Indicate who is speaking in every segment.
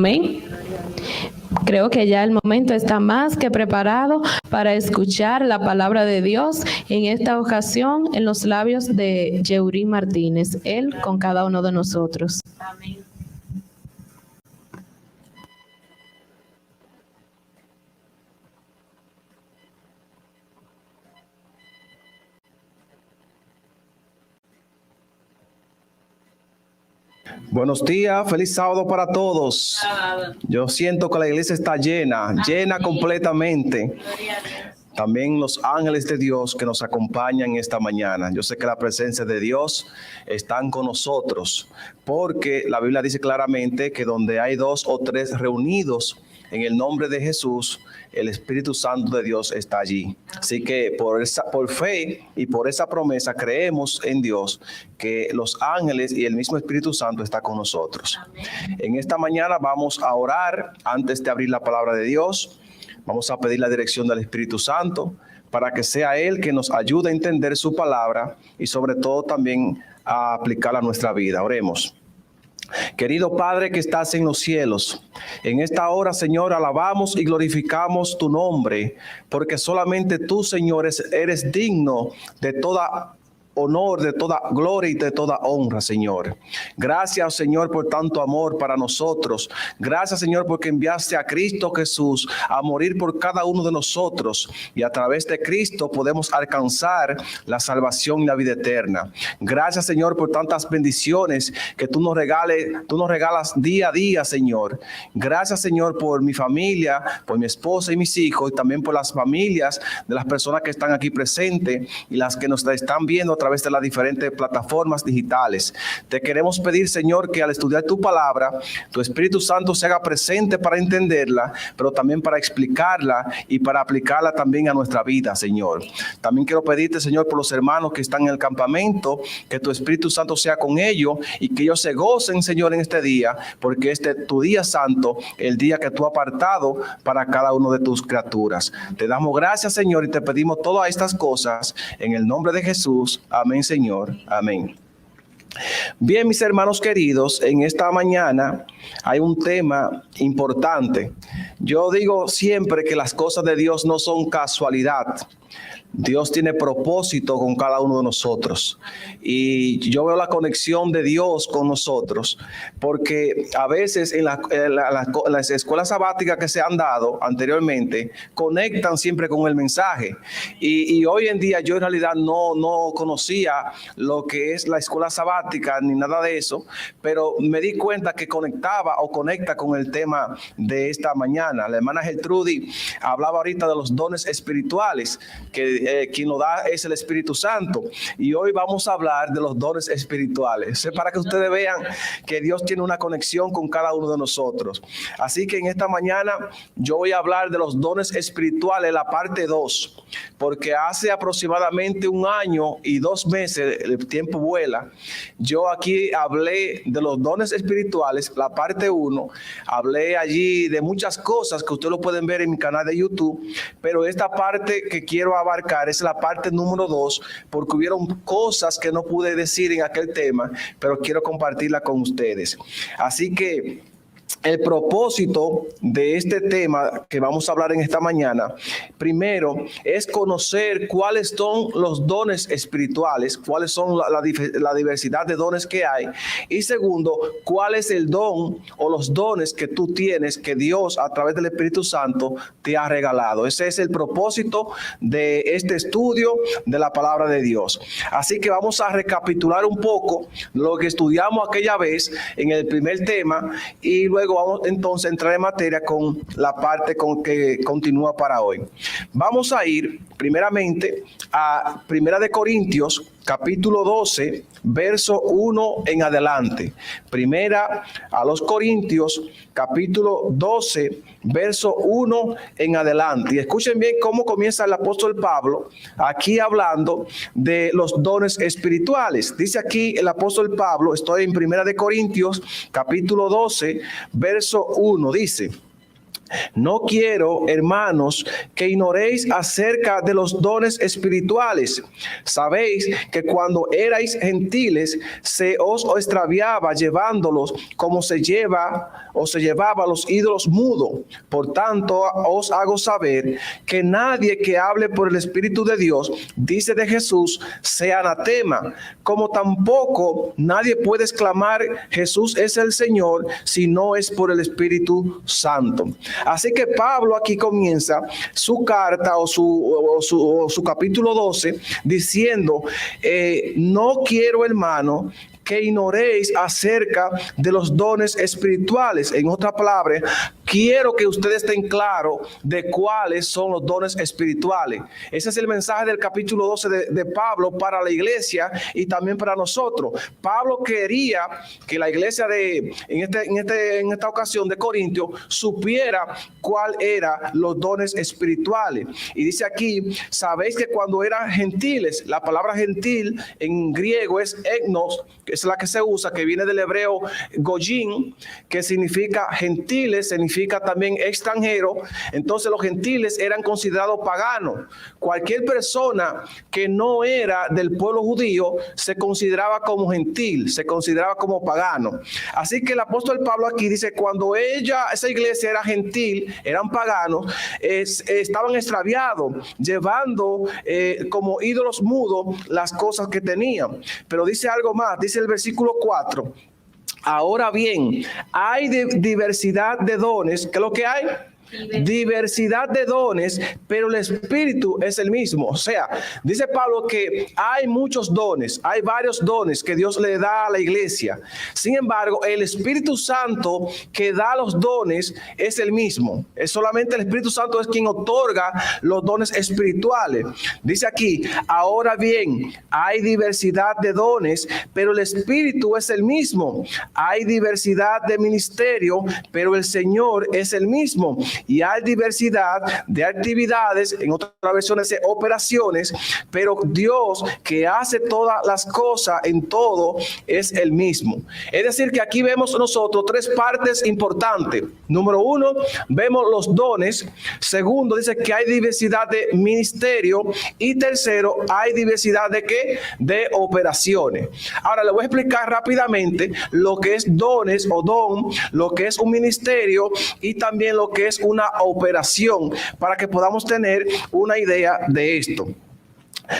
Speaker 1: Amén. Creo que ya el momento está más que preparado para escuchar la palabra de Dios, en esta ocasión en los labios de Yeurí Martínez, él con cada uno de nosotros. Amén.
Speaker 2: Buenos días, feliz sábado para todos. Yo siento que la iglesia está llena completamente. También los ángeles de Dios que nos acompañan esta mañana. Yo sé que la presencia de Dios está con nosotros, porque la Biblia dice claramente que donde hay 2 o 3 reunidos en el nombre de Jesús, el Espíritu Santo de Dios está allí. Así que por fe y por esa promesa creemos en Dios, que los ángeles y el mismo Espíritu Santo está con nosotros. Amén. En esta mañana vamos a orar antes de abrir la palabra de Dios. Vamos a pedir la dirección del Espíritu Santo para que sea Él que nos ayude a entender su palabra y sobre todo también a aplicarla a nuestra vida. Oremos. Querido Padre que estás en los cielos, en esta hora, Señor, alabamos y glorificamos tu nombre, porque solamente tú, Señor, eres digno de toda honor, de toda gloria y de toda honra, Señor. Gracias, Señor, por tanto amor para nosotros. Gracias, Señor, porque enviaste a Cristo Jesús a morir por cada uno de nosotros, y a través de Cristo podemos alcanzar la salvación y la vida eterna. Gracias, Señor, por tantas bendiciones que tú nos regalas día a día, Señor. Gracias, Señor, por mi familia, por mi esposa y mis hijos, y también por las familias de las personas que están aquí presentes y las que nos están viendo a través de las diferentes plataformas digitales. Te queremos pedir, Señor, que al estudiar tu palabra, tu Espíritu Santo se haga presente para entenderla, pero también para explicarla y para aplicarla también a nuestra vida, Señor. También quiero pedirte, Señor, por los hermanos que están en el campamento, que tu Espíritu Santo sea con ellos y que ellos se gocen, Señor, en este día, porque este es tu día santo, el día que tú has apartado para cada uno de tus criaturas. Te damos gracias, Señor, y te pedimos todas estas cosas en el nombre de Jesús. Amén, Señor. Amén. Bien, mis hermanos queridos, en esta mañana hay un tema importante. Yo digo siempre que las cosas de Dios no son casualidad. Dios tiene propósito con cada uno de nosotros, y yo veo la conexión de Dios con nosotros, porque a veces en las escuelas sabáticas que se han dado anteriormente conectan siempre con el mensaje, y hoy en día yo en realidad no conocía lo que es la escuela sabática ni nada de eso, pero me di cuenta que conectaba o conecta con el tema de esta mañana. La hermana Gertrudis hablaba ahorita de los dones espirituales, que quien lo da es el Espíritu Santo, y hoy vamos a hablar de los dones espirituales, para que ustedes vean que Dios tiene una conexión con cada uno de nosotros. Así que en esta mañana yo voy a hablar de los dones espirituales, la parte 2, porque hace aproximadamente 1 año y 2 meses, el tiempo vuela, yo aquí hablé de los dones espirituales, la parte 1, hablé allí de muchas cosas que ustedes lo pueden ver en mi canal de YouTube, pero esta parte que quiero abarcar es la parte número 2, porque hubieron cosas que no pude decir en aquel tema, pero quiero compartirla con ustedes. Así que el propósito de este tema que vamos a hablar en esta mañana, primero, es conocer cuáles son los dones espirituales, cuáles son la diversidad de dones que hay, y segundo, cuál es el don o los dones que tú tienes, que Dios a través del Espíritu Santo te ha regalado. Ese es el propósito de este estudio de la palabra de Dios. Así que vamos a recapitular un poco lo que estudiamos aquella vez en el primer tema, y luego vamos entonces a entrar en materia con la parte que continúa para hoy. Vamos a ir primeramente a 1 Corintios capítulo 12, verso 1 en adelante. Primera a los Corintios, capítulo 12, verso 1 en adelante. Y escuchen bien cómo comienza el apóstol Pablo, aquí hablando de los dones espirituales. Dice aquí el apóstol Pablo, estoy en Primera de Corintios, capítulo 12, verso 1, dice: No quiero, hermanos, que ignoréis acerca de los dones espirituales. Sabéis que cuando erais gentiles se os extraviaba llevándolos como se llevaba a los ídolos mudos. Por tanto, os hago saber que nadie que hable por el Espíritu de Dios dice de Jesús sea anatema, como tampoco nadie puede exclamar Jesús es el Señor si no es por el Espíritu Santo. Así que Pablo aquí comienza su carta o su capítulo 12 diciendo, no quiero, hermano, que ignoréis acerca de los dones espirituales. En otras palabras, quiero que ustedes estén claros de cuáles son los dones espirituales. Ese es el mensaje del capítulo 12 de Pablo para la iglesia y también para nosotros. Pablo quería que la iglesia en esta ocasión de Corintios supiera cuál eran los dones espirituales. Y dice aquí, sabéis que cuando eran gentiles, la palabra gentil en griego es etnos, que es la que se usa, que viene del hebreo goyim, que significa gentiles, significa también extranjero. Entonces los gentiles eran considerados paganos. Cualquier persona que no era del pueblo judío se consideraba como gentil, se consideraba como pagano. Así que el apóstol Pablo aquí dice, cuando esa iglesia era gentil, eran paganos, estaban extraviados, llevando como ídolos mudos las cosas que tenían. Pero dice algo más, dice el versículo 4. Ahora bien, hay diversidad de dones. ¿Qué es lo que hay? Diversidad de dones, pero el Espíritu es el mismo. O sea, dice Pablo que hay muchos dones, hay varios dones que Dios le da a la iglesia. Sin embargo, el Espíritu Santo que da los dones es el mismo. Es solamente el Espíritu Santo es quien otorga los dones espirituales. Dice aquí, ahora bien, hay diversidad de dones, pero el Espíritu es el mismo. Hay diversidad de ministerio, pero el Señor es el mismo. Y hay diversidad de actividades, en otras versiones de operaciones, pero Dios que hace todas las cosas en todo es el mismo. Es decir, que aquí vemos nosotros tres partes importantes. Número uno, vemos los dones. Segundo, dice que hay diversidad de ministerio. Y tercero, hay diversidad de ¿qué? De operaciones. Ahora le voy a explicar rápidamente lo que es dones o don, lo que es un ministerio y también lo que es una operación, para que podamos tener una idea de esto.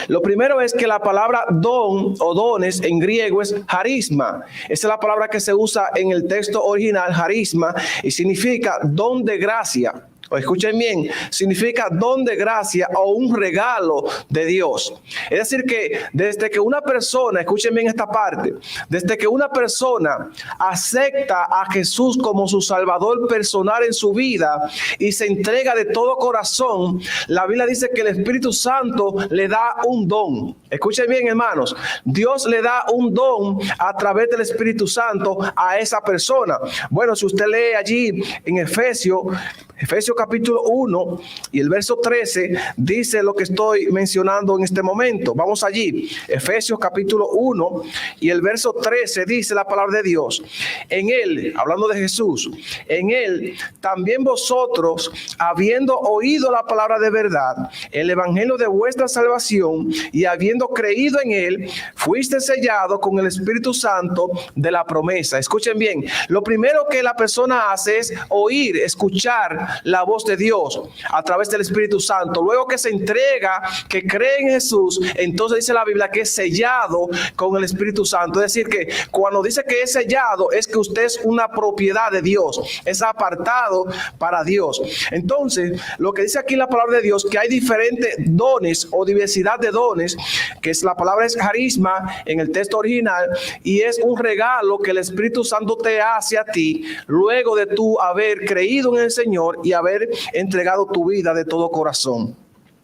Speaker 2: Lo primero es que la palabra don o dones en griego es harisma. Esa es la palabra que se usa en el texto original, harisma, y significa don de gracia. O escuchen bien, significa don de gracia o un regalo de Dios. Es decir que desde que una persona, escuchen bien esta parte, desde que una persona acepta a Jesús como su Salvador personal en su vida y se entrega de todo corazón, la Biblia dice que el Espíritu Santo le da un don. Escuchen bien, hermanos, Dios le da un don a través del Espíritu Santo a esa persona. Bueno, si usted lee allí en Efesios capítulo 1 y el verso 13 dice lo que estoy mencionando en este momento. Vamos allí. Efesios capítulo 1 y el verso 13 dice la palabra de Dios. En él, hablando de Jesús, en él también vosotros, habiendo oído la palabra de verdad, el evangelio de vuestra salvación, y habiendo creído en él, fuiste sellado con el Espíritu Santo de la promesa. Escuchen bien, lo primero que la persona hace es oír, escuchar la voz de Dios a través del Espíritu Santo. Luego que se entrega, que cree en Jesús, entonces dice la Biblia que es sellado con el Espíritu Santo. Es decir, que cuando dice que es sellado, es que usted es una propiedad de Dios, es apartado para Dios. Entonces, lo que dice aquí la palabra de Dios, que hay diferentes dones o diversidad de dones, que es la palabra es carisma en el texto original, y es un regalo que el Espíritu Santo te hace a ti luego de tú haber creído en el Señor y haber entregado tu vida de todo corazón.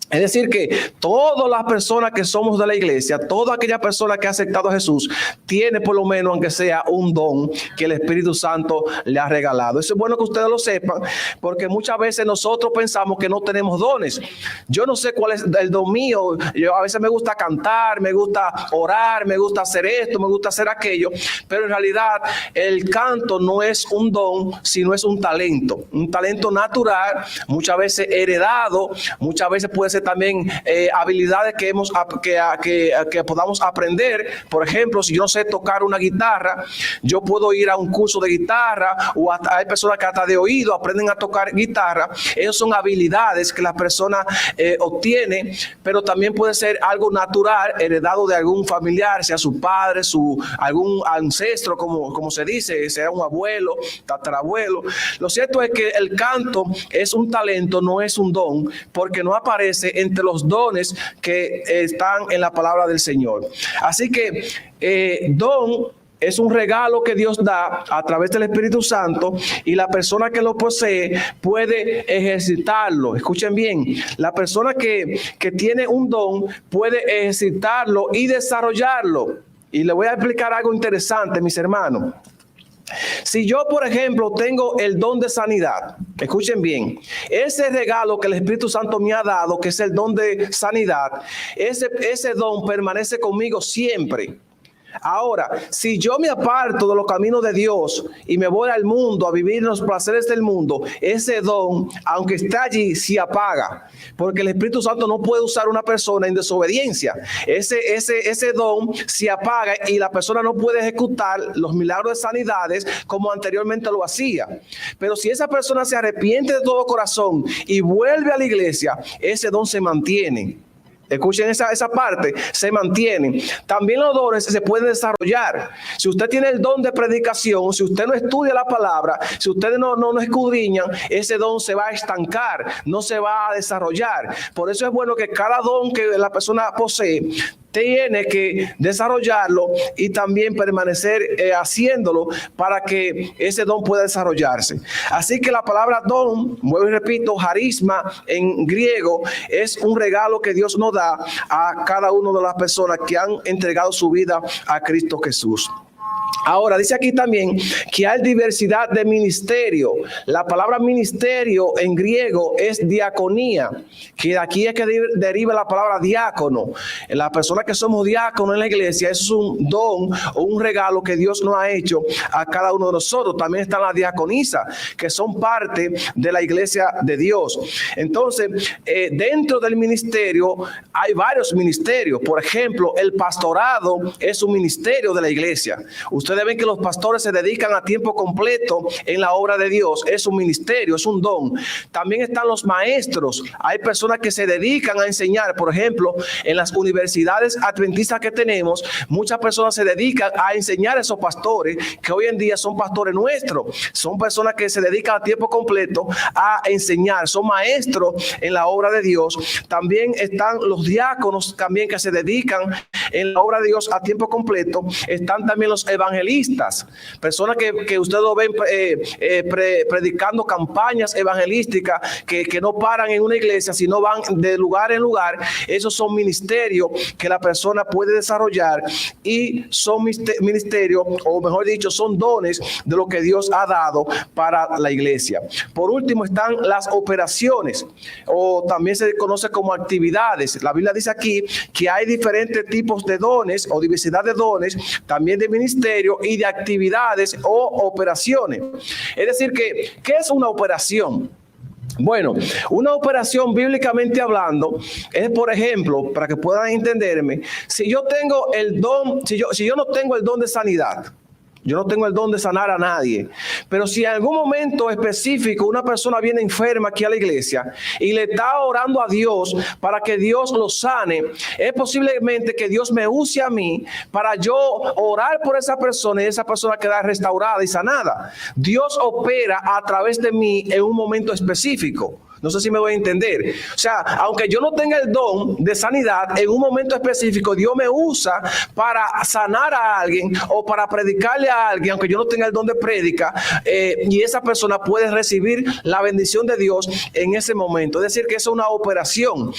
Speaker 2: Es decir, que todas las personas que somos de la iglesia, toda aquella persona que ha aceptado a Jesús, tiene por lo menos, aunque sea un don que el Espíritu Santo le ha regalado. Eso es bueno que ustedes lo sepan, porque muchas veces nosotros pensamos que no tenemos dones. Yo no sé cuál es el don mío. Yo a veces me gusta cantar, me gusta orar, me gusta hacer esto, me gusta hacer aquello, pero en realidad el canto no es un don, sino es un talento natural, muchas veces heredado, muchas veces puede ser también habilidades que podamos aprender. Por ejemplo, si yo no sé tocar una guitarra, yo puedo ir a un curso de guitarra, o hay personas que hasta de oído aprenden a tocar guitarra. Esas son habilidades que la persona obtiene, pero también puede ser algo natural, heredado de algún familiar, sea su padre, algún ancestro, como se dice, sea un abuelo, tatarabuelo. Lo cierto es que el canto es un talento, no es un don, porque no aparece entre los dones que están en la palabra del Señor. Así que don es un regalo que Dios da a través del Espíritu Santo, y la persona que lo posee puede ejercitarlo. Escuchen bien, la persona que tiene un don puede ejercitarlo y desarrollarlo. Y le voy a explicar algo interesante, mis hermanos. Si yo, por ejemplo, tengo el don de sanidad, escuchen bien, ese regalo que el Espíritu Santo me ha dado, que es el don de sanidad, ese don permanece conmigo siempre. Ahora, si yo me aparto de los caminos de Dios y me voy al mundo a vivir los placeres del mundo, ese don, aunque esté allí, se apaga, porque el Espíritu Santo no puede usar una persona en desobediencia. Ese don se apaga y la persona no puede ejecutar los milagros de sanidades como anteriormente lo hacía. Pero si esa persona se arrepiente de todo corazón y vuelve a la iglesia, ese don se mantiene. Escuchen esa parte, se mantienen. También los dones se pueden desarrollar. Si usted tiene el don de predicación, si usted no estudia la palabra, si ustedes no escudriñan, ese don se va a estancar, no se va a desarrollar. Por eso es bueno que cada don que la persona posee tiene que desarrollarlo y también permanecer haciéndolo para que ese don pueda desarrollarse. Así que la palabra don, vuelvo y repito, carisma en griego, es un regalo que Dios nos da a cada una de las personas que han entregado su vida a Cristo Jesús. Ahora, dice aquí también que hay diversidad de ministerio. La palabra ministerio en griego es diaconía, que de aquí es que deriva la palabra diácono. La persona que somos diáconos en la iglesia, eso es un don o un regalo que Dios nos ha hecho a cada uno de nosotros. También están las diaconisas, que son parte de la iglesia de Dios. Entonces, dentro del ministerio hay varios ministerios. Por ejemplo, el pastorado es un ministerio de la iglesia. Ustedes ven que los pastores se dedican a tiempo completo en la obra de Dios. Es un ministerio, es un don. También están los maestros. Hay personas que se dedican a enseñar. Por ejemplo, en las universidades adventistas que tenemos, muchas personas se dedican a enseñar a esos pastores, que hoy en día son pastores nuestros. Son personas que se dedican a tiempo completo a enseñar. Son maestros en la obra de Dios. También están los diáconos también que se dedican en la obra de Dios a tiempo completo. Están también los evangelistas, personas que ustedes lo ven predicando campañas evangelísticas que no paran en una iglesia, sino van de lugar en lugar. Esos son ministerios que la persona puede desarrollar y son ministerios, o mejor dicho, son dones de lo que Dios ha dado para la iglesia. Por último están las operaciones, o también se conoce como actividades. La Biblia dice aquí que hay diferentes tipos de dones o diversidad de dones, también de ministerio y de actividades o operaciones. Es decir, ¿qué es una operación? Bueno, una operación bíblicamente hablando es, por ejemplo, para que puedan entenderme, si yo tengo el don, si yo no tengo el don de sanidad, yo no tengo el don de sanar a nadie, pero si en algún momento específico una persona viene enferma aquí a la iglesia y le está orando a Dios para que Dios lo sane, es posiblemente que Dios me use a mí para yo orar por esa persona y esa persona queda restaurada y sanada. Dios opera a través de mí en un momento específico. No sé si me voy a entender. O sea, aunque yo no tenga el don de sanidad, en un momento específico Dios me usa para sanar a alguien o para predicarle a alguien, aunque yo no tenga el don de prédica, y esa persona puede recibir la bendición de Dios en ese momento. Es decir, que eso es una operación.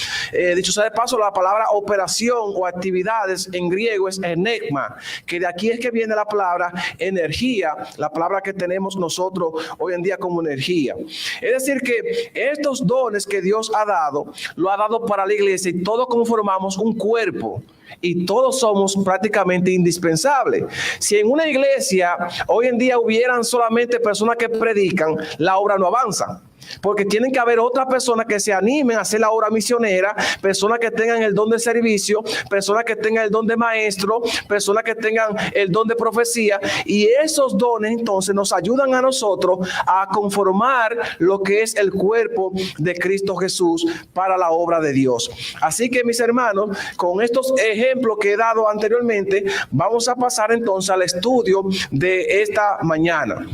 Speaker 2: Dicho sea de paso, la palabra operación o actividades en griego es enigma, que de aquí es que viene la palabra energía, la palabra que tenemos nosotros hoy en día como energía. Es decir, que estos dones que Dios ha dado, lo ha dado para la iglesia, y todos conformamos un cuerpo y todos somos prácticamente indispensables. Si en una iglesia hoy en día hubieran solamente personas que predican, la obra no avanza. Porque tienen que haber otras personas que se animen a hacer la obra misionera, personas que tengan el don de servicio, personas que tengan el don de maestro, personas que tengan el don de profecía, y esos dones entonces nos ayudan a nosotros a conformar lo que es el cuerpo de Cristo Jesús para la obra de Dios. Así que, mis hermanos, con estos ejemplos que he dado anteriormente, vamos a pasar entonces al estudio de esta mañana.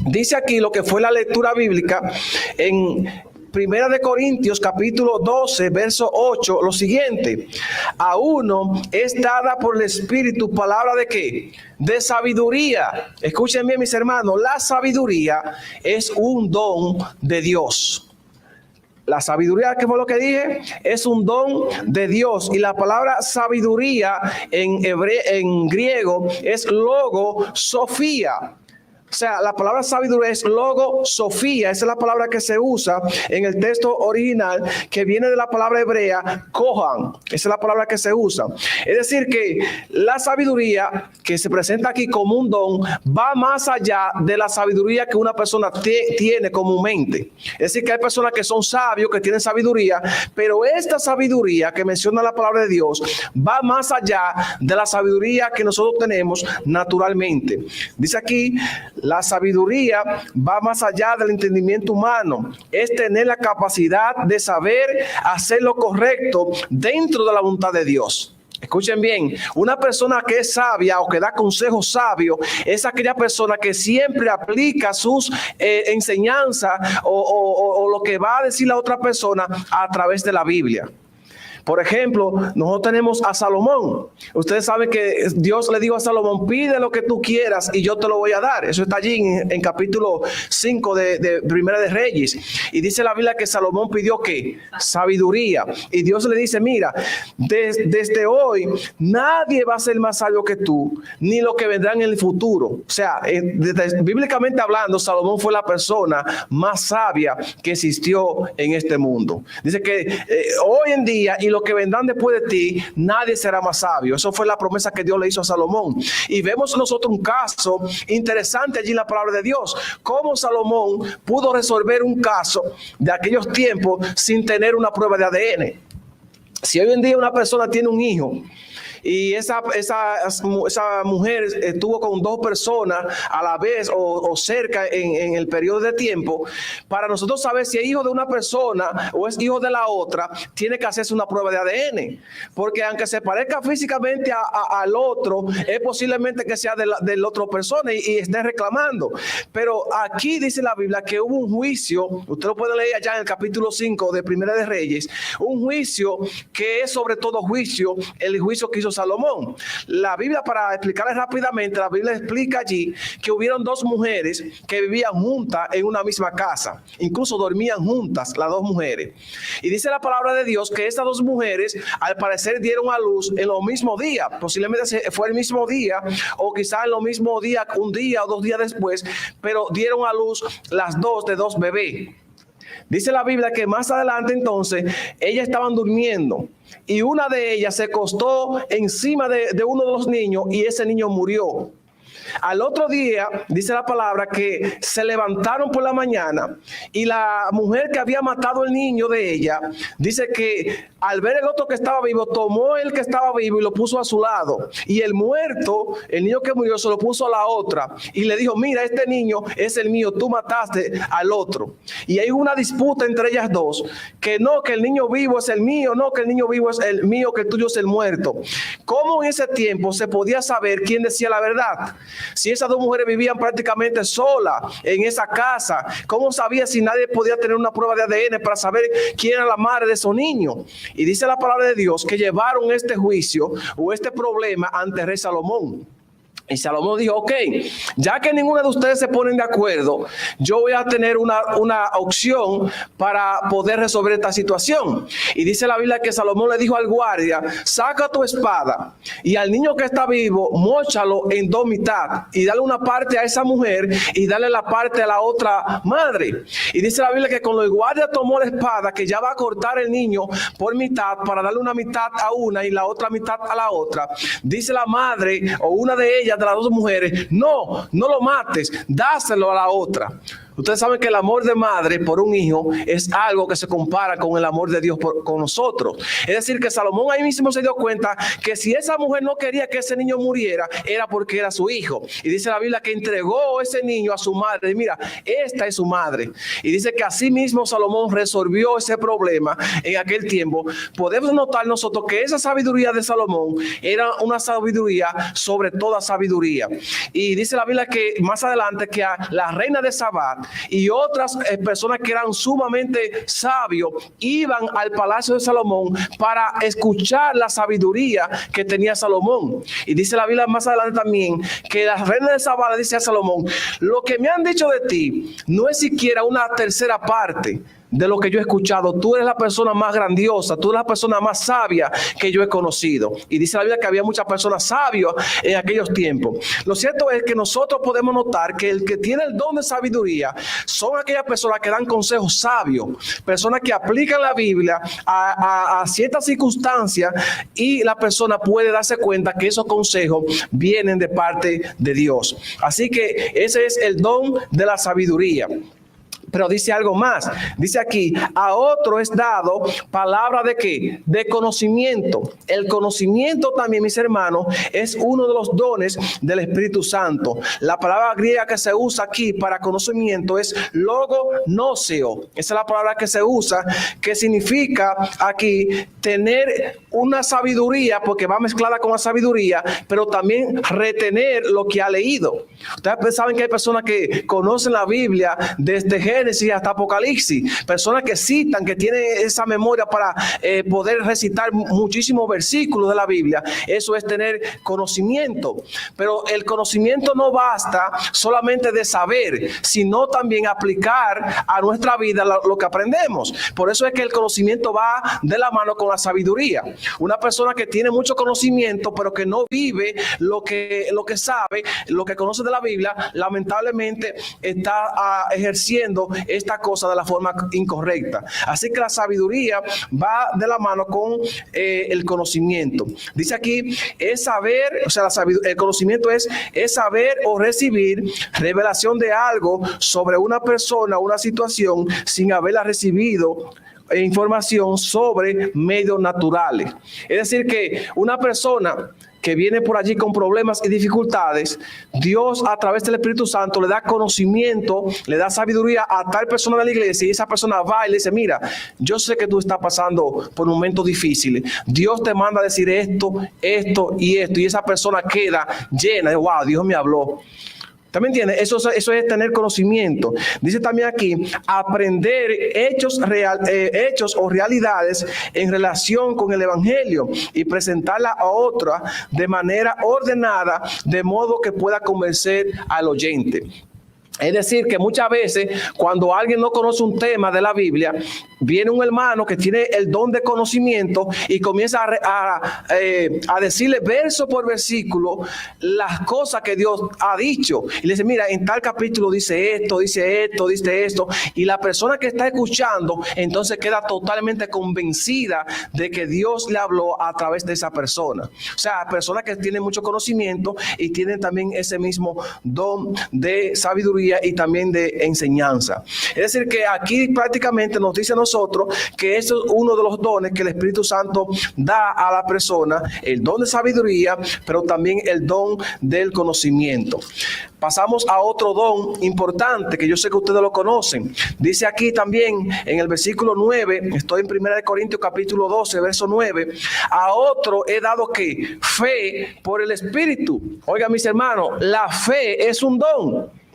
Speaker 2: Dice aquí lo que fue la lectura bíblica en Primera de Corintios capítulo 12 verso 8, lo siguiente: a uno es dada por el Espíritu palabra de ¿qué? De sabiduría. Escuchen bien, mis hermanos, la sabiduría es un don de Dios. La sabiduría, ¿qué fue lo que dije? Es un don de Dios. Y la palabra sabiduría en griego es logosofía. O sea, la palabra sabiduría es logosofía. Esa es la palabra que se usa en el texto original, que viene de la palabra hebrea kohan. Esa es la palabra que se usa. Es decir, que la sabiduría que se presenta aquí como un don va más allá de la sabiduría que una persona tiene comúnmente. Es decir, que hay personas que son sabios, que tienen sabiduría, pero esta sabiduría que menciona la palabra de Dios va más allá de la sabiduría que nosotros tenemos naturalmente. Dice aquí, la sabiduría va más allá del entendimiento humano. Es tener la capacidad de saber hacer lo correcto dentro de la voluntad de Dios. Escuchen bien, una persona que es sabia o que da consejos sabios es aquella persona que siempre aplica sus enseñanzas o lo que va a decir la otra persona a través de la Biblia. Por ejemplo, nosotros tenemos a Salomón. Ustedes saben que Dios le dijo a Salomón: pide lo que tú quieras y yo te lo voy a dar. Eso está allí en capítulo 5 de Primera de Reyes. Y dice la Biblia que Salomón pidió ¿qué? Sabiduría. Y Dios le dice: mira, desde hoy nadie va a ser más sabio que tú, ni lo que vendrá en el futuro. O sea, bíblicamente hablando, Salomón fue la persona más sabia que existió en este mundo. Dice que hoy en día y lo que vendrán después de ti, nadie será más sabio. Eso fue la promesa que Dios le hizo a Salomón. Y vemos nosotros un caso interesante allí en la palabra de Dios. Cómo Salomón pudo resolver un caso de aquellos tiempos sin tener una prueba de ADN. Si hoy en día una persona tiene un hijo y esa mujer estuvo con dos personas a la vez o cerca en el periodo de tiempo, para nosotros saber si es hijo de una persona o es hijo de la otra, tiene que hacerse una prueba de ADN, porque aunque se parezca físicamente al otro, es posiblemente que sea de la otra persona y esté reclamando. Pero aquí dice la Biblia que hubo un juicio, usted lo puede leer allá en el capítulo 5 de Primera de Reyes, un juicio que es sobre todo juicio, el juicio que hizo Salomón. La Biblia, para explicarles rápidamente, la Biblia explica allí que hubieron dos mujeres que vivían juntas en una misma casa, incluso dormían juntas las dos mujeres. Y dice la palabra de Dios que estas dos mujeres al parecer dieron a luz en los mismos días, posiblemente fue el mismo día o quizás en los mismos días, un día o 2 días después, pero dieron a luz las dos de dos bebés. Dice la Biblia que más adelante entonces ellas estaban durmiendo y una de ellas se acostó encima de uno de los niños y ese niño murió. Al otro día, dice la palabra que se levantaron por la mañana y la mujer que había matado el niño de ella, dice que al ver el otro que estaba vivo, tomó el que estaba vivo y lo puso a su lado. Y el muerto, el niño que murió, se lo puso a la otra y le dijo: mira, este niño es el mío, tú mataste al otro. Y hay una disputa entre ellas dos, que no, que el niño vivo es el mío, no, que el niño vivo es el mío, que el tuyo es el muerto. ¿Cómo en ese tiempo se podía saber quién decía la verdad? Si esas dos mujeres vivían prácticamente solas en esa casa, ¿cómo sabía si nadie podía tener una prueba de ADN para saber quién era la madre de esos niños? Y dice la palabra de Dios que llevaron este juicio o este problema ante el rey Salomón. Y Salomón dijo, ok, ya que ninguno de ustedes se ponen de acuerdo, yo voy a tener una opción para poder resolver esta situación. Y dice la Biblia que Salomón le dijo al guardia, saca tu espada y al niño que está vivo, móchalo en dos mitades y dale una parte a esa mujer y dale la parte a la otra madre. Y dice la Biblia que cuando el guardia tomó la espada, que ya va a cortar el niño por mitad para darle una mitad a una y la otra mitad a la otra, dice la madre o una de ellas, de las dos mujeres, no lo mates, dáselo a la otra. Ustedes saben que el amor de madre por un hijo es algo que se compara con el amor de Dios con nosotros. Es decir, que Salomón ahí mismo se dio cuenta que si esa mujer no quería que ese niño muriera, era porque era su hijo. Y dice la Biblia que entregó ese niño a su madre. Y mira, esta es su madre. Y dice que así mismo Salomón resolvió ese problema en aquel tiempo. Podemos notar nosotros que esa sabiduría de Salomón era una sabiduría sobre toda sabiduría. Y dice la Biblia que más adelante que a la reina de Sabá y otras personas que eran sumamente sabios iban al palacio de Salomón para escuchar la sabiduría que tenía Salomón. Y dice la Biblia más adelante también que la reina de Sabá le dice a Salomón, lo que me han dicho de ti no es siquiera una tercera parte de lo que yo he escuchado. Tú eres la persona más grandiosa, tú eres la persona más sabia que yo he conocido. Y dice la Biblia que había muchas personas sabias en aquellos tiempos. Lo cierto es que nosotros podemos notar que el que tiene el don de sabiduría son aquellas personas que dan consejos sabios, personas que aplican la Biblia a ciertas circunstancias y la persona puede darse cuenta que esos consejos vienen de parte de Dios. Así que ese es el don de la sabiduría. Pero dice algo más, dice aquí, a otro es dado palabra de ¿qué? De conocimiento. El conocimiento también, mis hermanos, es uno de los dones del Espíritu Santo. La palabra griega que se usa aquí para conocimiento es logonoseo. Esa es la palabra que se usa, que significa aquí tener una sabiduría, porque va mezclada con la sabiduría, pero también retener lo que ha leído. Ustedes saben que hay personas que conocen la Biblia desde Génesis hasta Apocalipsis, personas que citan, que tienen esa memoria para poder recitar muchísimos versículos de la Biblia. Eso es tener conocimiento, pero el conocimiento no basta solamente de saber, sino también aplicar a nuestra vida lo que aprendemos. Por eso es que el conocimiento va de la mano con la sabiduría. Una persona que tiene mucho conocimiento, pero que no vive lo que sabe, lo que conoce de la Biblia, lamentablemente está ejerciendo esta cosa de la forma incorrecta. Así que la sabiduría va de la mano con el conocimiento. Dice aquí, es saber, o sea, el conocimiento es saber o recibir revelación de algo sobre una persona, una situación, sin haberla recibido información sobre medios naturales. Es decir, que una persona que viene por allí con problemas y dificultades, Dios a través del Espíritu Santo le da conocimiento, le da sabiduría a tal persona de la iglesia, y esa persona va y le dice, mira, yo sé que tú estás pasando por momentos difíciles, Dios te manda a decir esto, esto y esto, y esa persona queda llena de, wow, Dios me habló. ¿También entiendes? Eso es tener conocimiento. Dice también aquí, aprender hechos o realidades en relación con el Evangelio y presentarla a otra de manera ordenada, de modo que pueda convencer al oyente. Es decir, que muchas veces cuando alguien no conoce un tema de la Biblia, viene un hermano que tiene el don de conocimiento y comienza a decirle verso por versículo las cosas que Dios ha dicho. Y le dice, mira, en tal capítulo dice esto, dice esto, dice esto. Y la persona que está escuchando entonces queda totalmente convencida de que Dios le habló a través de esa persona. O sea, personas que tienen mucho conocimiento y tienen también ese mismo don de sabiduría sabiduría y también de enseñanza. Es decir, que aquí prácticamente nos dice a nosotros que eso es uno de los dones que el Espíritu Santo da a la persona, el don de sabiduría, pero también el don del conocimiento. Pasamos a otro don importante que yo sé que ustedes lo conocen. Dice aquí también en el versículo 9, estoy en 1 Corintios capítulo 12, verso 9, a otro he dado que fe por el Espíritu. Oigan, mis hermanos, la fe es un don.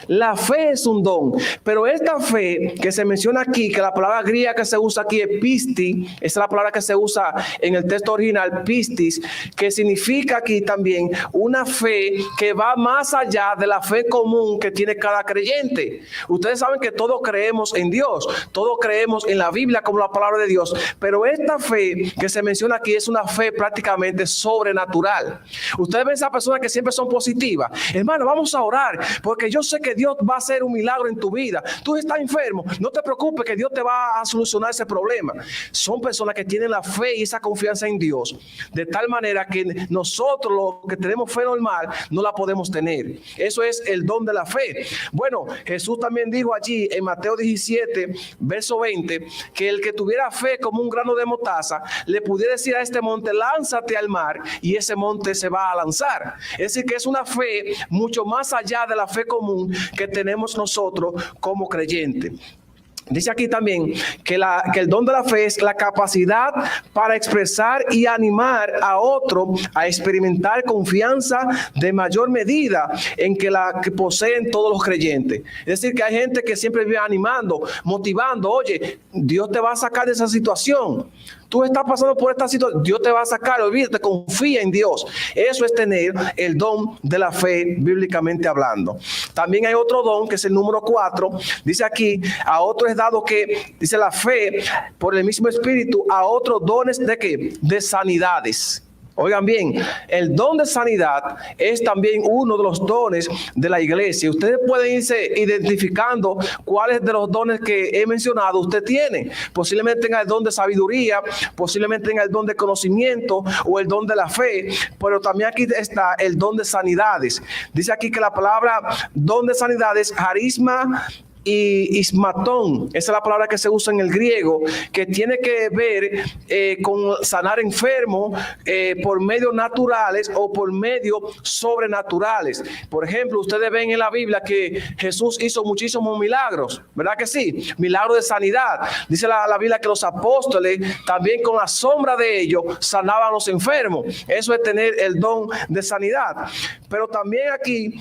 Speaker 2: La fe es un don, pero esta fe que se menciona aquí, que la palabra griega que se usa aquí es pisti, esa es la palabra que se usa en el texto original, pistis, que significa aquí también una fe que va más allá de la fe común que tiene cada creyente. Ustedes saben que todos creemos en Dios, todos creemos en la Biblia como la palabra de Dios, pero esta fe que se menciona aquí es una fe prácticamente sobrenatural. Ustedes ven esas personas que siempre son positivas. Hermano, vamos a orar, porque yo sé que Dios va a hacer un milagro en tu vida. Tú estás enfermo, no te preocupes que Dios te va a solucionar ese problema. Son personas que tienen la fe y esa confianza en Dios, de tal manera que nosotros los que tenemos fe normal no la podemos tener. Eso es el don de la fe. Bueno, Jesús también dijo allí en Mateo 17, verso 20, que el que tuviera fe como un grano de mostaza, le pudiera decir a este monte, lánzate al mar, y ese monte se va a lanzar. Es decir, que es una fe mucho más allá de la fe común que tenemos nosotros como creyentes. Dice aquí también que el don de la fe es la capacidad para expresar y animar a otro a experimentar confianza de mayor medida en que la que poseen todos los creyentes. Es decir, que hay gente que siempre vive animando, motivando. Oye, Dios te va a sacar de esa situación. Tú estás pasando por esta situación, Dios te va a sacar, olvídate, confía en Dios. Eso es tener el don de la fe, bíblicamente hablando. También hay otro don, que es el número 4. Dice aquí, a otro es dado que, dice la fe, por el mismo Espíritu, a otros dones de ¿qué? De sanidades. Oigan bien, el don de sanidad es también uno de los dones de la iglesia. Ustedes pueden irse identificando cuáles de los dones que he mencionado usted tiene. Posiblemente tenga el don de sabiduría, posiblemente tenga el don de conocimiento o el don de la fe, pero también aquí está el don de sanidades. Dice aquí que la palabra don de sanidades, harisma y ismatón, esa es la palabra que se usa en el griego, que tiene que ver con sanar enfermos por medios naturales o por medios sobrenaturales. Por ejemplo, ustedes ven en la Biblia que Jesús hizo muchísimos milagros, ¿verdad que sí? Milagros de sanidad. Dice la Biblia que los apóstoles también con la sombra de ellos sanaban a los enfermos. Eso es tener el don de sanidad. Pero también aquí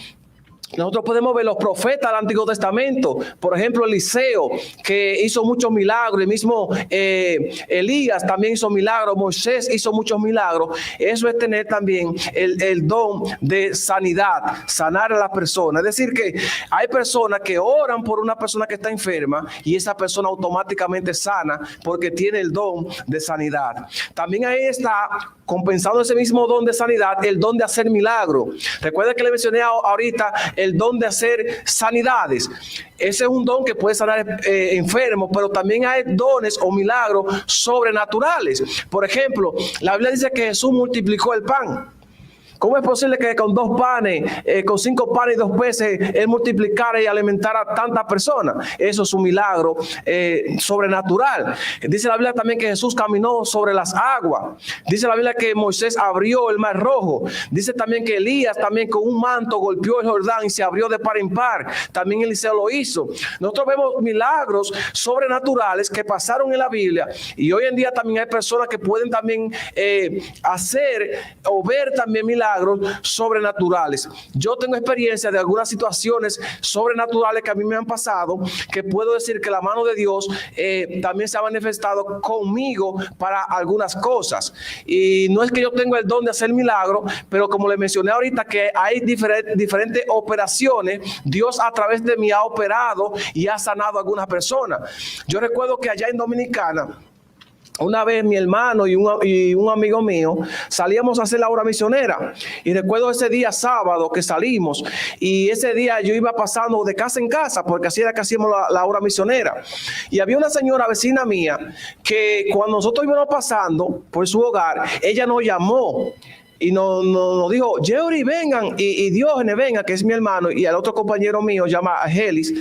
Speaker 2: nosotros podemos ver los profetas del Antiguo Testamento. Por ejemplo, Eliseo, que hizo muchos milagros. El mismo Elías también hizo milagros. Moisés hizo muchos milagros. Eso es tener también el don de sanidad, sanar a la persona. Es decir, que hay personas que oran por una persona que está enferma y esa persona automáticamente sana porque tiene el don de sanidad. También ahí está, compensado ese mismo don de sanidad, el don de hacer milagros. Recuerda que le mencioné ahorita el don de hacer sanidades. Ese es un don que puede sanar enfermos, pero también hay dones o milagros sobrenaturales. Por ejemplo, la Biblia dice que Jesús multiplicó el pan. ¿Cómo es posible que con 2 panes, con 5 panes y 2 peces, Él multiplicara y alimentara a tantas personas? Eso es un milagro sobrenatural. Dice la Biblia también que Jesús caminó sobre las aguas. Dice la Biblia que Moisés abrió el mar rojo. Dice también que Elías también con un manto golpeó el Jordán y se abrió de par en par. También Eliseo lo hizo. Nosotros vemos milagros sobrenaturales que pasaron en la Biblia, y hoy en día también hay personas que pueden también hacer o ver también milagros sobrenaturales. Yo tengo experiencia de algunas situaciones sobrenaturales que a mí me han pasado, que puedo decir que la mano de Dios también se ha manifestado conmigo para algunas cosas. Y no es que yo tenga el don de hacer milagros, pero como le mencioné ahorita que hay diferentes operaciones, Dios a través de mí ha operado y ha sanado a algunas personas. Yo recuerdo que allá en Dominicana, una vez mi hermano y un amigo mío salíamos a hacer la obra misionera, y recuerdo ese día sábado que salimos, y ese día yo iba pasando de casa en casa porque así era que hacíamos la obra misionera, y había una señora vecina mía que cuando nosotros íbamos pasando por su hogar, ella nos llamó. y nos dijo, Yeuri, vengan, y Diógenes, venga, que es mi hermano, y al otro compañero mío, llama Gelis,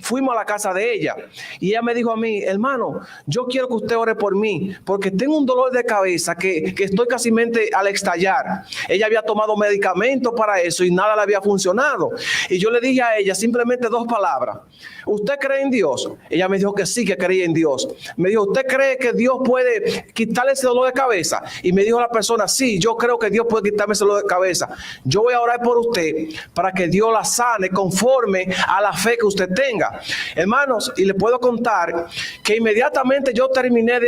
Speaker 2: fuimos a la casa de ella, y ella me dijo a mí, hermano, yo quiero que usted ore por mí, porque tengo un dolor de cabeza que estoy casi al estallar. Ella había tomado medicamentos para eso y nada le había funcionado. Y yo le dije a ella simplemente 2 palabras. ¿Usted cree en Dios? Ella me dijo que sí, que creía en Dios. Me dijo, ¿usted cree que Dios puede quitarle ese dolor de cabeza? Y me dijo la persona, sí, yo creo que Dios puede quitarme ese dolor de cabeza. Yo voy a orar por usted para que Dios la sane conforme a la fe que usted tenga. Hermanos, y le puedo contar que inmediatamente yo terminé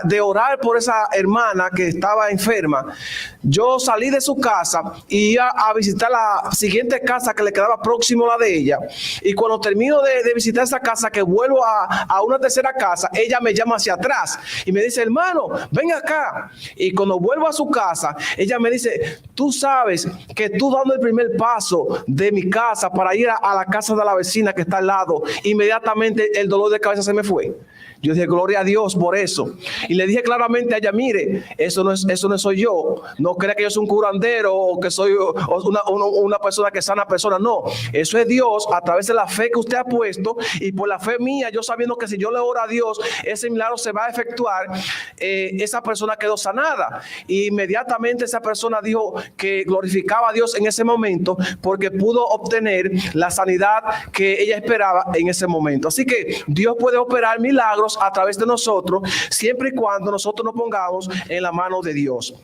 Speaker 2: de orar por esa hermana que estaba enferma. Yo salí de su casa y iba a visitar la siguiente casa que le quedaba próximo a la de ella. Y cuando termino de visitar esa casa, que vuelvo a una tercera casa, ella me llama hacia atrás y me dice, hermano, ven acá. Y cuando vuelvo a su casa, ella me dice, tú sabes que tú dando el primer paso de mi casa para ir a la casa de la vecina que está al lado, inmediatamente el dolor de cabeza se me fue. Yo dije, gloria a Dios por eso. Y le dije claramente a ella, mire, eso no soy yo. No crea que yo soy un curandero o que soy una persona que sana personas. No, eso es Dios a través de la fe que usted ha puesto. Y por la fe mía, yo sabiendo que si yo le oro a Dios, ese milagro se va a efectuar. Esa persona quedó sanada. Y inmediatamente esa persona dijo que glorificaba a Dios en ese momento porque pudo obtener la sanidad que ella esperaba en ese momento. Así que Dios puede operar milagros a través de nosotros, siempre y cuando nosotros nos pongamos en la mano de Dios.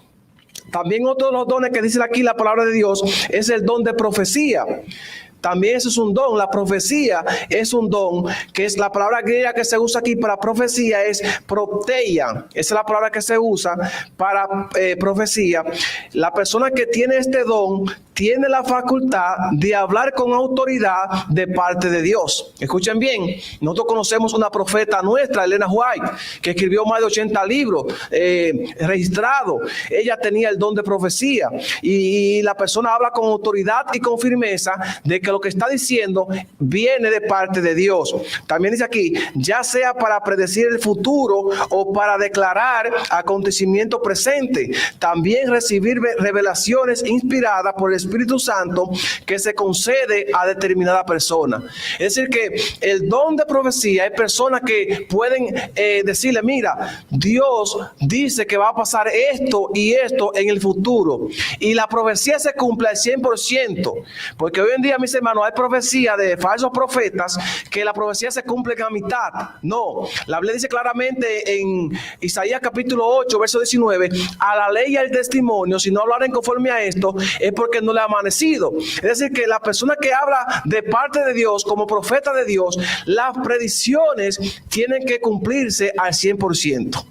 Speaker 2: También otro de los dones que dice aquí la palabra de Dios es el don de profecía. También eso es un don. La profecía es un don, que es la palabra griega que se usa aquí para profecía, es propteia. Esa es la palabra que se usa para profecía. La persona que tiene este don tiene la facultad de hablar con autoridad de parte de Dios. Escuchen bien, nosotros conocemos una profeta nuestra, Elena White, que escribió más de 80 libros registrados. Ella tenía el don de profecía y la persona habla con autoridad y con firmeza de que lo que está diciendo viene de parte de Dios. También dice aquí, ya sea para predecir el futuro o para declarar acontecimiento presente. También recibir revelaciones inspiradas por el Espíritu Santo que se concede a determinada persona. Es decir que el don de profecía hay personas que pueden decirle, mira, Dios dice que va a pasar esto y esto en el futuro. Y la profecía se cumple al 100%. Porque hoy en día, mis hermanos, hay profecía de falsos profetas que la profecía se cumple a mitad. No, la Biblia dice claramente en Isaías capítulo 8, verso 19, a la ley y al testimonio, si no hablaren conforme a esto, es porque no le ha amanecido. Es decir, que la persona que habla de parte de Dios, como profeta de Dios, las predicciones tienen que cumplirse al 100%.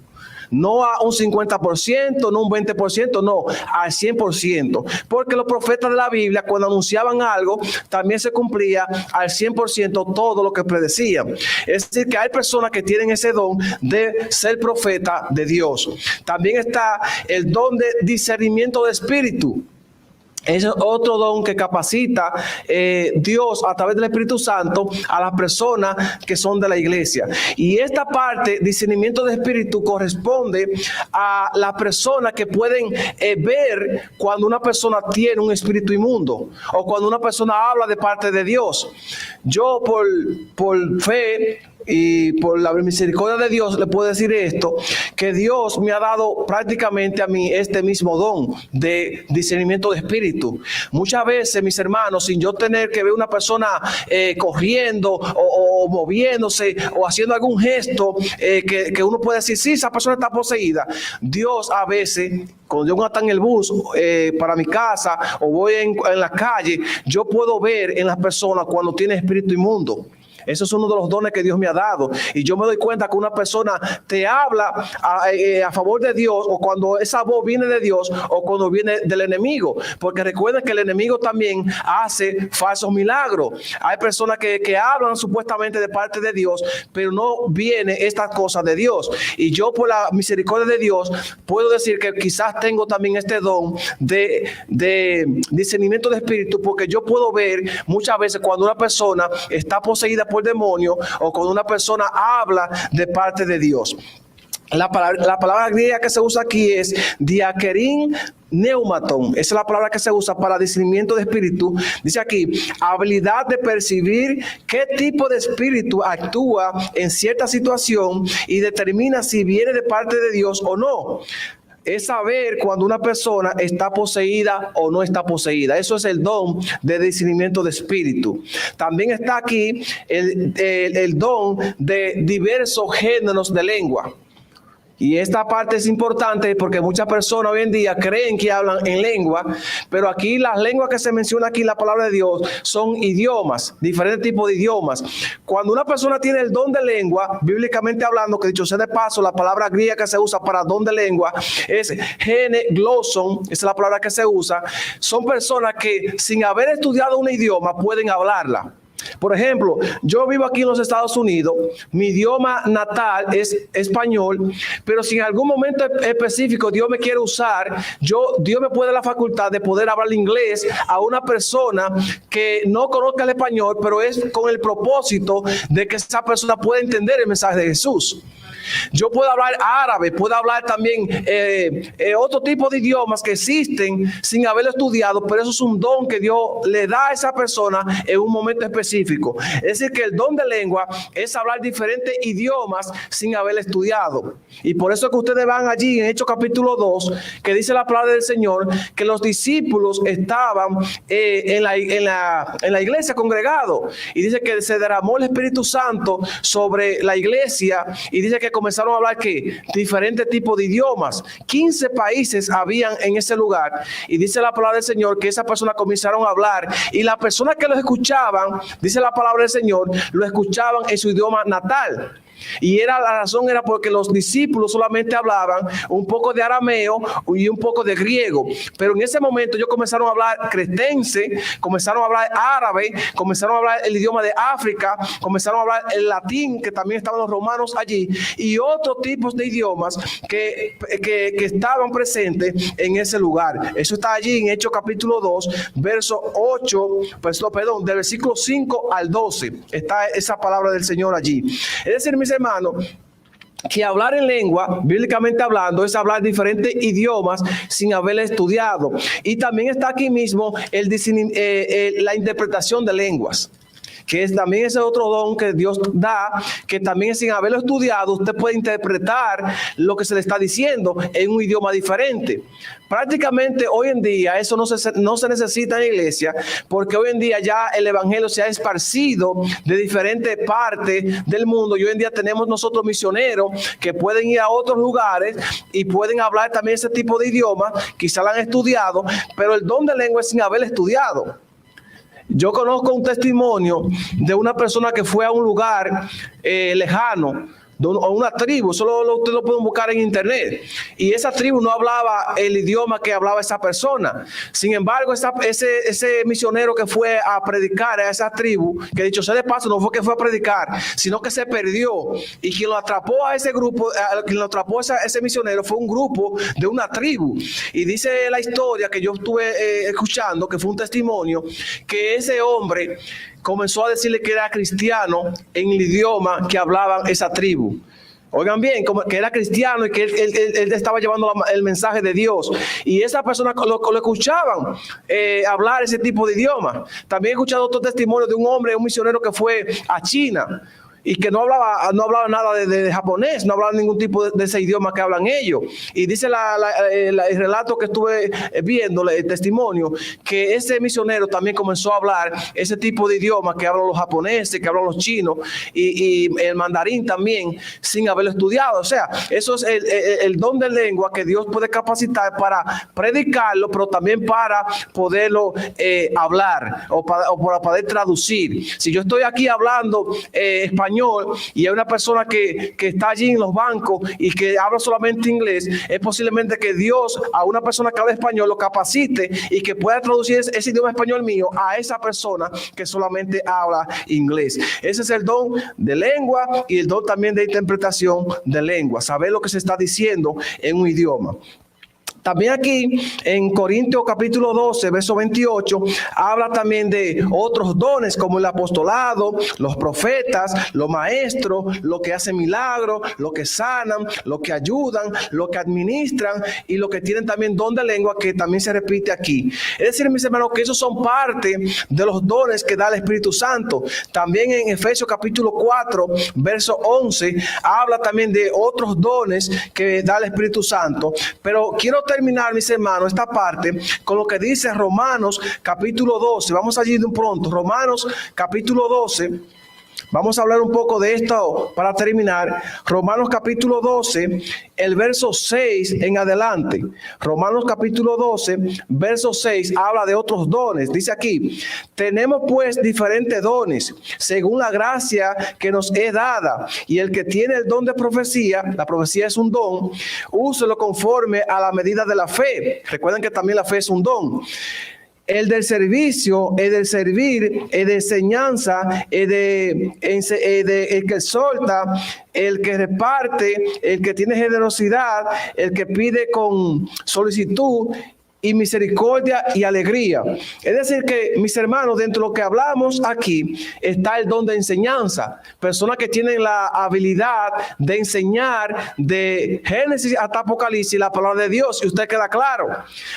Speaker 2: No a un 50%, no un 20%, no, al 100%. Porque los profetas de la Biblia, cuando anunciaban algo, también se cumplía al 100% todo lo que predecían. Es decir, que hay personas que tienen ese don de ser profeta de Dios. También está el don de discernimiento de espíritu. Ese es otro don que capacita Dios a través del Espíritu Santo a las personas que son de la iglesia. Y esta parte, discernimiento de espíritu, corresponde a las personas que pueden ver cuando una persona tiene un espíritu inmundo o cuando una persona habla de parte de Dios. Yo por fe y por la misericordia de Dios le puedo decir esto, que Dios me ha dado prácticamente a mí este mismo don de discernimiento de espíritu. Muchas veces, mis hermanos, sin yo tener que ver una persona corriendo o moviéndose o haciendo algún gesto que uno puede decir, sí, esa persona está poseída. Dios a veces, cuando yo está en el bus para mi casa o voy en la calle, yo puedo ver en las personas cuando tiene espíritu inmundo. Eso es uno de los dones que Dios me ha dado. Y yo me doy cuenta que una persona te habla a favor de Dios, o cuando esa voz viene de Dios, o cuando viene del enemigo. Porque recuerden que el enemigo también hace falsos milagros. Hay personas que hablan supuestamente de parte de Dios, pero no viene estas cosas de Dios. Y yo, por la misericordia de Dios, puedo decir que quizás tengo también este don de discernimiento de espíritu, porque yo puedo ver muchas veces cuando una persona está poseída por demonio o cuando una persona habla de parte de Dios. La palabra griega que se usa aquí es diakerin Neumaton, esa es la palabra que se usa para discernimiento de espíritu. Dice aquí, habilidad de percibir qué tipo de espíritu actúa en cierta situación y determina si viene de parte de Dios o no. Es saber cuando una persona está poseída o no está poseída. Eso es el don de discernimiento de espíritu. También está aquí el don de diversos géneros de lengua. Y esta parte es importante porque muchas personas hoy en día creen que hablan en lengua, pero aquí las lenguas que se menciona aquí en la palabra de Dios son idiomas, diferentes tipos de idiomas. Cuando una persona tiene el don de lengua, bíblicamente hablando, que dicho sea de paso, la palabra griega que se usa para don de lengua es gene glosson, esa es la palabra que se usa. Son personas que sin haber estudiado un idioma pueden hablarla. Por ejemplo, yo vivo aquí en los Estados Unidos, mi idioma natal es español, pero si en algún momento específico Dios me quiere usar, Dios me puede dar la facultad de poder hablar inglés a una persona que no conozca el español, pero es con el propósito de que esa persona pueda entender el mensaje de Jesús. Yo puedo hablar árabe, puedo hablar también otro tipo de idiomas que existen sin haberlo estudiado, pero eso es un don que Dios le da a esa persona en un momento específico. Es decir, que el don de lengua es hablar diferentes idiomas sin haber estudiado. Y por eso es que ustedes van allí en Hechos capítulo 2, que dice la palabra del Señor, que los discípulos estaban en la iglesia congregados. Y dice que se derramó el Espíritu Santo sobre la iglesia y dice que comenzaron a hablar que diferentes tipos de idiomas. 15 países habían en ese lugar y dice la palabra del Señor que esas personas comenzaron a hablar y las personas que los escuchaban, dice la palabra del Señor, lo escuchaban en su idioma natal. Y la razón era porque los discípulos solamente hablaban un poco de arameo y un poco de griego. Pero en ese momento ellos comenzaron a hablar cretense, comenzaron a hablar árabe, comenzaron a hablar el idioma de África, comenzaron a hablar el latín, que también estaban los romanos allí, y otros tipos de idiomas que estaban presentes en ese lugar. Eso está allí en Hechos capítulo 2, verso 8, del versículo 5 al 12. Está esa palabra del Señor allí. Es decir, mis hermanos, que hablar en lengua, bíblicamente hablando, es hablar diferentes idiomas sin haber estudiado. Y también está aquí mismo la interpretación de lenguas, que también es otro don que Dios da, que también sin haberlo estudiado, usted puede interpretar lo que se le está diciendo en un idioma diferente. Prácticamente hoy en día eso no se necesita en la iglesia, porque hoy en día ya el evangelio se ha esparcido de diferentes partes del mundo y hoy en día tenemos nosotros misioneros que pueden ir a otros lugares y pueden hablar también ese tipo de idiomas, quizá lo han estudiado, pero el don de lengua es sin haber estudiado. Yo conozco un testimonio de una persona que fue a un lugar lejano, a una tribu, solo ustedes lo pueden buscar en internet, y esa tribu no hablaba el idioma que hablaba esa persona. Sin embargo, ese misionero que fue a predicar a esa tribu, que dicho sea de paso, no fue que fue a predicar, sino que se perdió, y quien lo atrapó a ese grupo, quien lo atrapó a ese misionero fue un grupo de una tribu. Y dice la historia que yo estuve escuchando, que fue un testimonio, que ese hombre comenzó a decirle que era cristiano en el idioma que hablaban esa tribu. Oigan bien, como que era cristiano y que él estaba llevando el mensaje de Dios. Y esas personas lo escuchaban hablar ese tipo de idioma. También he escuchado otro testimonio de un hombre, un misionero que fue a China y que no hablaba nada de japonés, no hablaba ningún tipo de ese idioma que hablan ellos. Y dice el relato que estuve viendo, el testimonio, que ese misionero también comenzó a hablar ese tipo de idioma que hablan los japoneses, que hablan los chinos, y el mandarín también, sin haberlo estudiado. O sea, eso es el don de lengua que Dios puede capacitar para predicarlo, pero también para poderlo hablar o para poder traducir. Si yo estoy aquí hablando español, y hay una persona que está allí en los bancos y que habla solamente inglés, es posiblemente que Dios a una persona que habla español lo capacite y que pueda traducir ese idioma español mío a esa persona que solamente habla inglés. Ese es el don de lengua y el don también de interpretación de lengua, saber lo que se está diciendo en un idioma. También aquí en Corintios capítulo 12, verso 28, habla también de otros dones como el apostolado, los profetas, los maestros, los que hacen milagros, los que sanan, los que ayudan, los que administran y los que tienen también don de lengua, que también se repite aquí. Es decir, mis hermanos, que esos son parte de los dones que da el Espíritu Santo. También en Efesios capítulo 4, verso 11, habla también de otros dones que da el Espíritu Santo. Pero quiero terminar, mis hermanos, esta parte con lo que dice Romanos capítulo 12. Vamos allí de un pronto. Romanos capítulo 12. Vamos a hablar un poco de esto para terminar. Romanos capítulo 12, el verso 6 en adelante. Romanos capítulo 12, verso 6, habla de otros dones. Dice aquí: tenemos pues diferentes dones, según la gracia que nos es dada. Y el que tiene el don de profecía, la profecía es un don, úselo conforme a la medida de la fe. Recuerden que también la fe es un don. El del servicio, el del servir, el de enseñanza, el que exhorta, el que reparte, el que tiene generosidad, el que pide con solicitud y misericordia y alegría. Es decir que, mis hermanos, dentro de lo que hablamos aquí está el don de enseñanza. Personas que tienen la habilidad de enseñar de Génesis hasta Apocalipsis la palabra de Dios, y usted queda claro.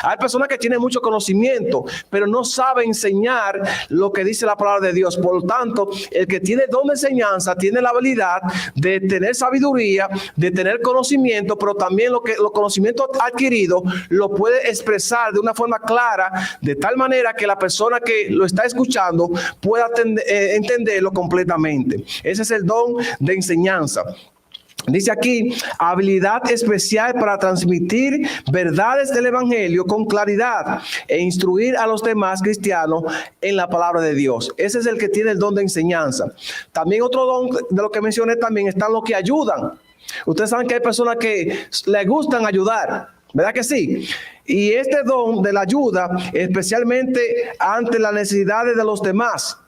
Speaker 2: Hay personas que tienen mucho conocimiento, pero no saben enseñar lo que dice la palabra de Dios. Por lo tanto, el que tiene don de enseñanza tiene la habilidad de tener sabiduría, de tener conocimiento, pero también los conocimientos adquiridos lo puede expresar de una forma clara, de tal manera que la persona que lo está escuchando pueda entenderlo completamente. Ese es el don de enseñanza. Dice aquí: habilidad especial para transmitir verdades del evangelio con claridad e instruir a los demás cristianos en la palabra de Dios. Ese es el que tiene el don de enseñanza. También otro don de lo que mencioné también están los que ayudan. Ustedes saben que hay personas que les gustan ayudar, ¿verdad que sí? Y este don de la ayuda, especialmente ante las necesidades de los demás,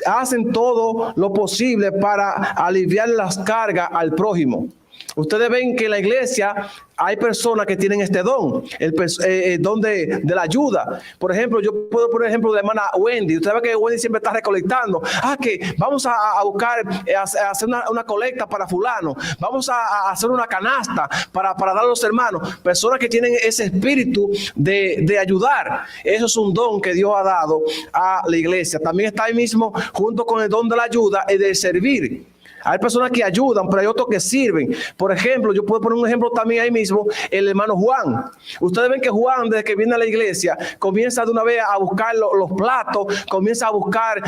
Speaker 2: hacen todo lo posible para aliviar las cargas al prójimo. Ustedes ven que en la iglesia hay personas que tienen este don, el don de la ayuda. Por ejemplo, yo puedo poner el ejemplo de la hermana Wendy. Usted ve que Wendy siempre está recolectando. Que vamos a buscar, a hacer una colecta para fulano. Vamos a hacer una canasta para dar a los hermanos. Personas que tienen ese espíritu de ayudar. Eso es un don que Dios ha dado a la iglesia. También está ahí mismo, junto con el don de la ayuda, el de servir. Hay personas que ayudan, pero hay otros que sirven. Por ejemplo, yo puedo poner un ejemplo también ahí mismo, el hermano Juan. Ustedes ven que Juan, desde que viene a la iglesia, comienza de una vez a buscar los platos, comienza a buscar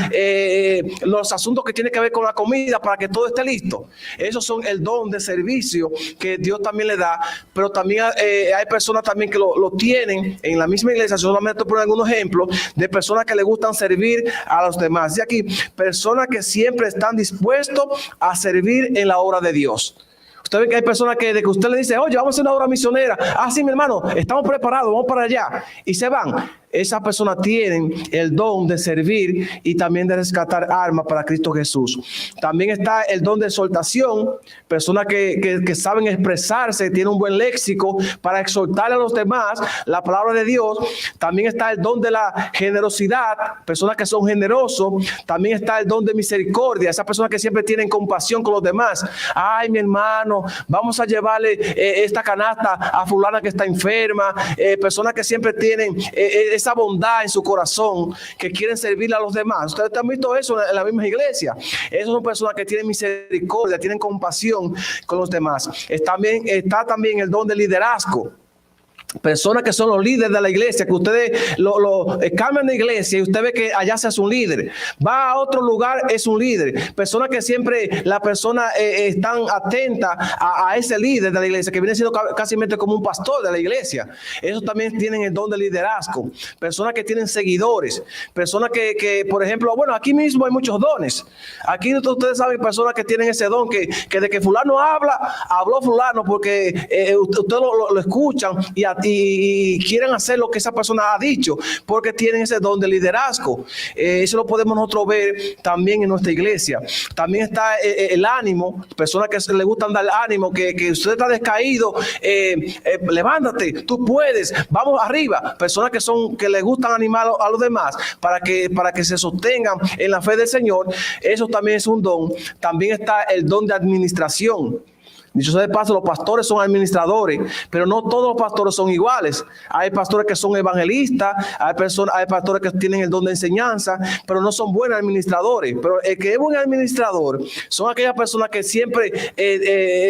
Speaker 2: los asuntos que tienen que ver con la comida para que todo esté listo. Esos son el don de servicio que Dios también le da, pero también hay personas también que lo tienen en la misma iglesia. Yo solamente pongo algunos ejemplos de personas que le gustan servir a los demás. Y aquí, personas que siempre están dispuestos a servir en la obra de Dios. Usted ve que hay personas que de que usted le dice: oye, vamos a hacer una obra misionera. Sí, mi hermano, estamos preparados, vamos para allá. Y se van. Esas personas tienen el don de servir y también de rescatar almas para Cristo Jesús. También está el don de exhortación, personas que saben expresarse, tienen un buen léxico para exhortar a los demás la palabra de Dios. También está el don de la generosidad, personas que son generosos. También está el don de misericordia, esas personas que siempre tienen compasión con los demás. Ay, mi hermano, vamos a llevarle esta canasta a fulana que está enferma. Personas que siempre tienen esa bondad en su corazón, que quieren servirle a los demás. Ustedes han visto eso en la misma iglesia. Esas son personas que tienen misericordia, tienen compasión con los demás. Está también el don de liderazgo. Personas que son los líderes de la iglesia, que ustedes lo cambian de iglesia y usted ve que allá se hace un líder. Va a otro lugar, es un líder. Personas que siempre la persona están atentas a ese líder de la iglesia, que viene siendo casi como un pastor de la iglesia. Esos también tienen el don de liderazgo. Personas que tienen seguidores. Personas que por ejemplo, bueno, aquí mismo hay muchos dones. Aquí ustedes saben personas que tienen ese don, que de que fulano habló fulano, porque ustedes lo escuchan y y quieran hacer lo que esa persona ha dicho, porque tienen ese don de liderazgo. Eso lo podemos nosotros ver también en nuestra iglesia. También está el ánimo, personas que le gustan dar ánimo, que usted está descaído, levántate, tú puedes, vamos arriba. Personas que les gustan animar a los demás para que se sostengan en la fe del Señor. Eso también es un don. También está el don de administración. Dicho sea de paso, los pastores son administradores, pero no todos los pastores son iguales. Hay pastores que son evangelistas, hay pastores que tienen el don de enseñanza, pero no son buenos administradores. Pero el que es buen administrador son aquellas personas que siempre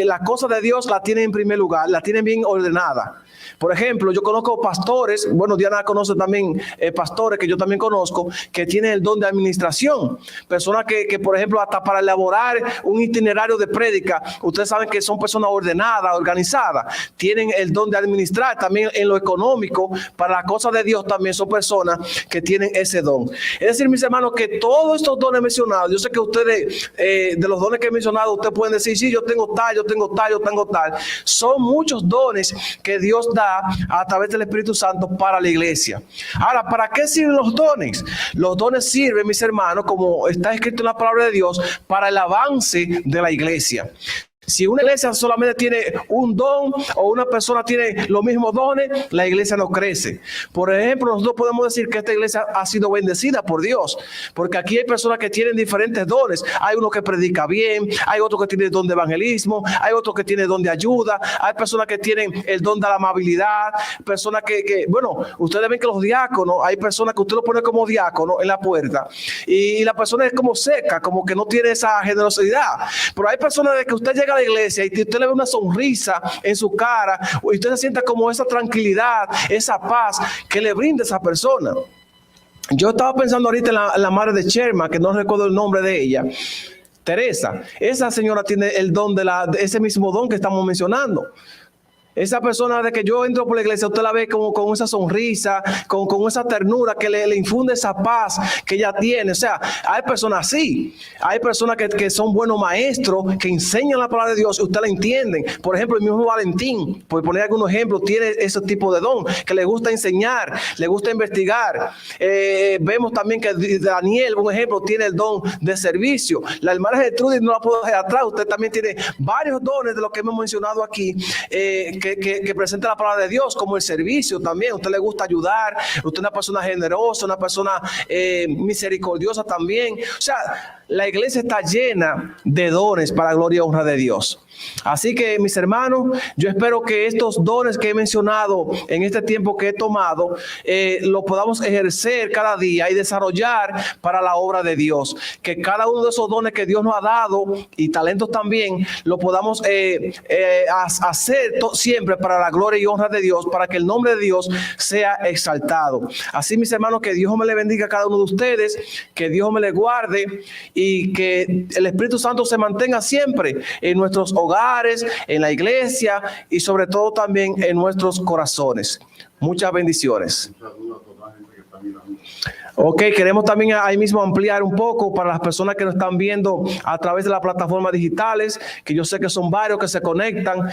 Speaker 2: las cosas de Dios las tienen en primer lugar, las tienen bien ordenadas. Por ejemplo, yo conozco pastores, bueno, Diana conoce también pastores que yo también conozco, que tienen el don de administración. Personas que, por ejemplo, hasta para elaborar un itinerario de prédica, ustedes saben que son personas ordenadas, organizadas, tienen el don de administrar. También en lo económico, para las cosas de Dios, también son personas que tienen ese don. Es decir, mis hermanos, que todos estos dones mencionados, yo sé que ustedes, de los dones que he mencionado, ustedes pueden decir, sí, yo tengo tal, yo tengo tal, yo tengo tal. Son muchos dones que Dios da a través del Espíritu Santo para la iglesia. Ahora, ¿para qué sirven los dones? Los dones sirven, mis hermanos, como está escrito en la palabra de Dios, para el avance de la iglesia. Si una iglesia solamente tiene un don o una persona tiene los mismos dones, la iglesia no crece. Por ejemplo, nosotros podemos decir que esta iglesia ha sido bendecida por Dios, porque aquí hay personas que tienen diferentes dones. Hay uno que predica bien, hay otro que tiene el don de evangelismo, hay otro que tiene el don de ayuda, hay personas que tienen el don de la amabilidad, personas bueno, ustedes ven que los diáconos, hay personas que usted lo pone como diácono en la puerta y la persona es como seca, como que no tiene esa generosidad. Pero hay personas de que usted llega a la iglesia y usted le ve una sonrisa en su cara y usted se sienta como esa tranquilidad, esa paz que le brinda esa persona. Yo estaba pensando ahorita en la madre de Sherma, que no recuerdo el nombre de ella, Teresa. Esa señora tiene el don de ese mismo don que estamos mencionando. Esa persona, de que yo entro por la iglesia, usted la ve como con esa sonrisa, con esa ternura que le infunde esa paz que ella tiene. O sea, hay personas así. Hay personas que son buenos maestros, que enseñan la palabra de Dios y usted la entiende. Por ejemplo, el mismo Valentín, por poner algunos ejemplos, tiene ese tipo de don, que le gusta enseñar, le gusta investigar. Vemos también que Daniel, un ejemplo, tiene el don de servicio. La hermana Gertrudis no la puedo dejar atrás. Usted también tiene varios dones de los que hemos mencionado aquí, que presenta la palabra de Dios, como el servicio también. A usted le gusta ayudar, usted es una persona generosa, una persona misericordiosa también. O sea, la iglesia está llena de dones para la gloria y honra de Dios. Así que, mis hermanos, yo espero que estos dones que he mencionado en este tiempo que he tomado, lo podamos ejercer cada día y desarrollar para la obra de Dios. Que cada uno de esos dones que Dios nos ha dado y talentos también, lo podamos hacer siempre para la gloria y honra de Dios, para que el nombre de Dios sea exaltado. Así, mis hermanos, que Dios me le bendiga a cada uno de ustedes, que Dios me le guarde y que el Espíritu Santo se mantenga siempre en nuestros hogares, en la iglesia y sobre todo también en nuestros corazones. Muchas bendiciones. Ok, queremos también ahí mismo ampliar un poco para las personas que nos están viendo a través de las plataformas digitales, que yo sé que son varios que se conectan.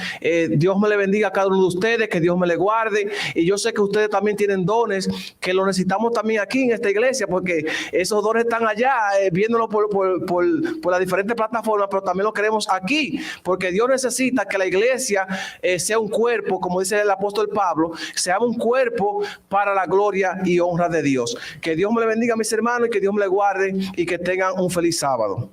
Speaker 2: Dios me le bendiga a cada uno de ustedes, que Dios me le guarde. Y yo sé que ustedes también tienen dones que lo necesitamos también aquí en esta iglesia, porque esos dones están allá viéndolo por las diferentes plataformas, pero también lo queremos aquí, porque Dios necesita que la iglesia sea un cuerpo, como dice el apóstol Pablo, sea un cuerpo para la gloria y honra de Dios. Que Dios me le bendiga, mis hermanos, y que Dios me le guarde y que tengan un feliz sábado.